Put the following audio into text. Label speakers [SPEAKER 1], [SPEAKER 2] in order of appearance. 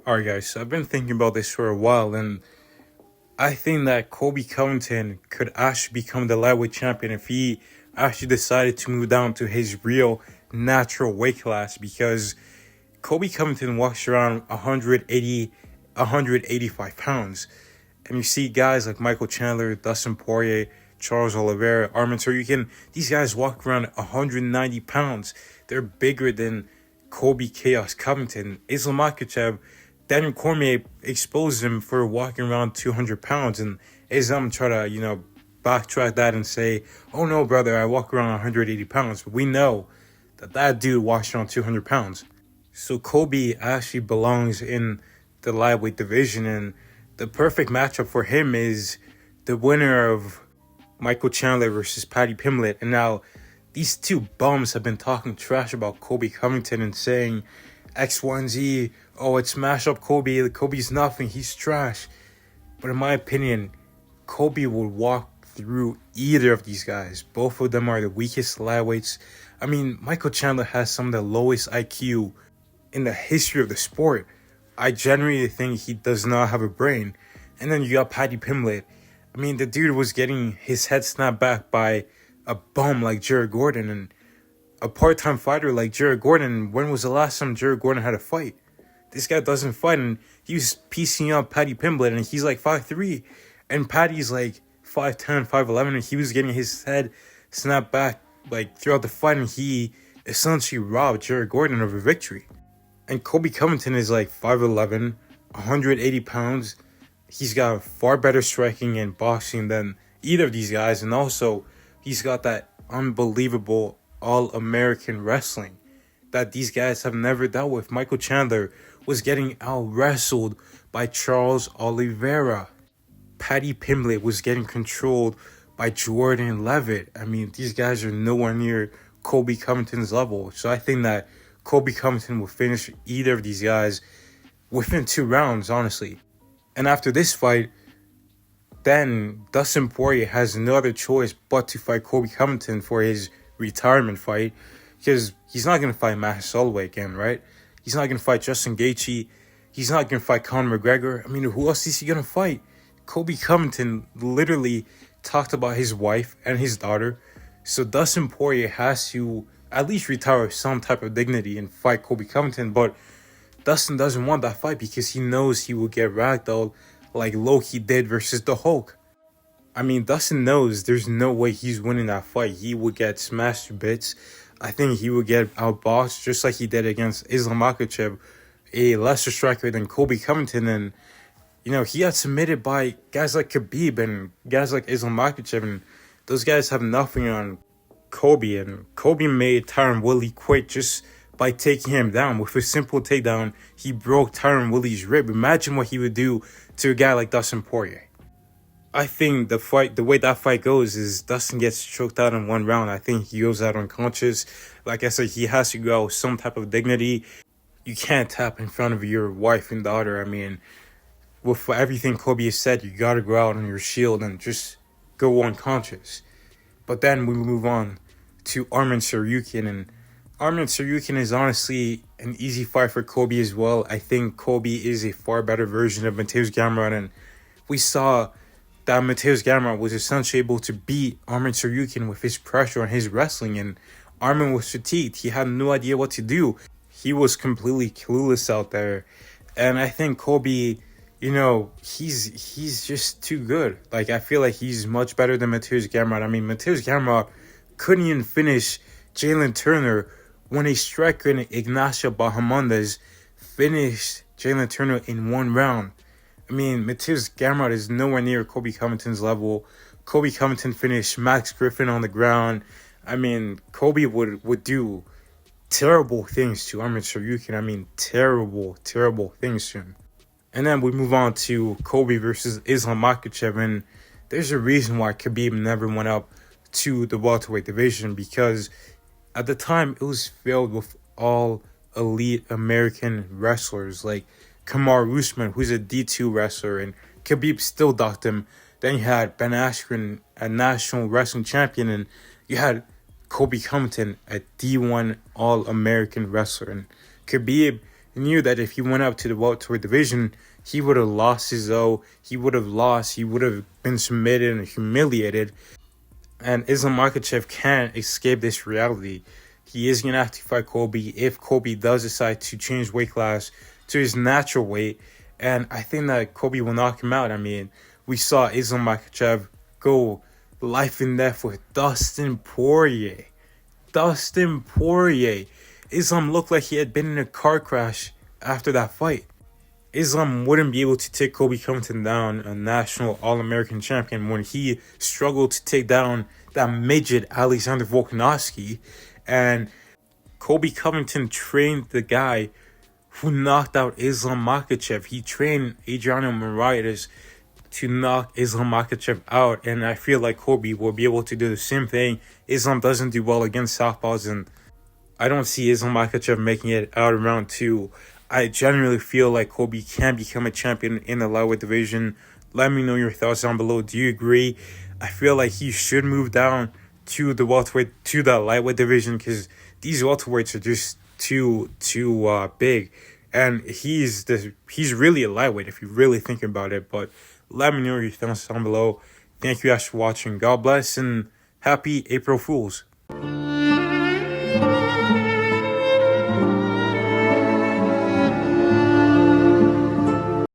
[SPEAKER 1] Alright, guys, so I've been thinking about this for a while, and I think that Colby Covington could actually become the lightweight champion if he actually decided to move down to his real natural weight class, because Colby Covington walks around 180, 185 pounds. And you see guys like Michael Chandler, Dustin Poirier, Charles Oliveira, Arman Tsarukyan, these guys walk around 190 pounds. They're bigger than Colby Chaos Covington. Islam Makhachev, Daniel Cormier exposed him for walking around 200 pounds. And Islam try to, backtrack that and say, oh no, brother, I walk around 180 pounds. But we know that dude walks around 200 pounds. So Colby actually belongs in the lightweight division, and the perfect matchup for him is the winner of Michael Chandler versus Paddy Pimblett. And now these two bums have been talking trash about Colby Covington and saying X, Y, and Z. Oh, it's smash up Colby. Colby's nothing. He's trash. But in my opinion, Colby will walk through either of these guys. Both of them are the weakest lightweights. I mean, Michael Chandler has some of the lowest IQ in the history of the sport. I genuinely think he does not have a brain. And then you got Paddy Pimblett. I mean, the dude was getting his head snapped back by a bum like Jared Gordon, and a part-time fighter like Jared Gordon. When was the last time Jared Gordon had a fight? This guy doesn't fight, and he was piecing up Paddy Pimblett, and he's like 5'3", and Paddy's like 5'10", 5'11", and he was getting his head snapped back like throughout the fight, and he essentially robbed Jared Gordon of a victory. And Colby Covington is like 5'11", 180 pounds. He's got far better striking and boxing than either of these guys. And also, he's got that unbelievable all-American wrestling that these guys have never dealt with. Michael Chandler was getting out-wrestled by Charles Oliveira. Paddy Pimblett was getting controlled by Jordan Levitt. I mean, these guys are nowhere near Colby Covington's level. So I think that Colby Covington will finish either of these guys within 2 rounds, honestly. And after this fight, then Dustin Poirier has no other choice but to fight Colby Covington for his retirement fight, because he's not going to fight Max Holloway again, right? He's not going to fight Justin Gaethje. He's not going to fight Conor McGregor. I mean, who else is he going to fight? Colby Covington literally talked about his wife and his daughter. So Dustin Poirier has to at least retire with some type of dignity and fight Colby Covington. But Dustin doesn't want that fight because he knows he will get ragdolled like Loki did versus the Hulk. I mean, Dustin knows there's no way he's winning that fight. He would get smashed to bits. I think he would get outboxed just like he did against Islam Makhachev, a lesser striker than Colby Covington. And, he got submitted by guys like Khabib and guys like Islam Makhachev, and those guys have nothing on Colby. And Colby made Tyron Woodley quit just by taking him down. With a simple takedown, he broke Tyron Woodley's rib. Imagine what he would do to a guy like Dustin Poirier. I think the way that fight goes is Dustin gets choked out in 1 round. I think he goes out unconscious. Like I said, he has to go out with some type of dignity. You can't tap in front of your wife and daughter. I mean, with everything Colby has said, you got to go out on your shield and just go unconscious. But then we move on to Arman Tsarukyan, and Arman Tsarukyan is honestly an easy fight for Colby as well. I think Colby is a far better version of Mateusz Gamrot, and we saw that Mateusz Gamrot was essentially able to beat Arman Tsarukyan with his pressure and his wrestling, and Arman was fatigued. He had no idea what to do. He was completely clueless out there. And I think Colby, he's just too good. Like, I feel like he's much better than Mateusz Gamrot. I mean, Mateusz Gamrot couldn't even finish Jalen Turner when a striker in Ignacio Bahamondes finished Jalen Turner in 1 round. I mean, Mateusz Gamrot is nowhere near Colby Covington's level. Colby Covington finished Max Griffin on the ground. I mean, Colby would do terrible things to Arman Tsarukyan. I mean, terrible, terrible things to him. And then we move on to Colby versus Islam Makhachev, and there's a reason why Khabib never went up to the welterweight division, because at the time it was filled with all elite American wrestlers like Kamaru Usman, who's a D2 wrestler, and Khabib still docked him. Then you had Ben Askren, a national wrestling champion, and you had Colby Covington, a D1 All-American wrestler. And Khabib knew that if he went up to the welterweight division, he would have lost his O. He would have lost. He would have been submitted and humiliated. And Islam Makhachev can't escape this reality. He is going to have to fight Colby if Colby does decide to change weight class to his natural weight. And I think that Colby will knock him out. I mean, we saw Islam Makhachev go life and death with Dustin Poirier. Dustin Poirier. Islam looked like he had been in a car crash after that fight. Islam wouldn't be able to take Colby Covington down, a national All-American champion, when he struggled to take down that midget Alexander Volkanovski. And Colby Covington trained the guy who knocked out Islam Makhachev. He trained Adriano Moraes to knock Islam Makhachev out, and I feel like Colby will be able to do the same thing. Islam doesn't do well against southpaws, and I don't see Islam Makhachev making it out of round 2. I genuinely feel like Colby can become a champion in the lightweight division. Let me know your thoughts down below. Do you agree? I feel like he should move down to the lightweight division, because these welterweights are just too big, and he's really a lightweight if you really think about it. But let me know your thoughts down below. Thank you guys for watching. God bless and happy April Fools.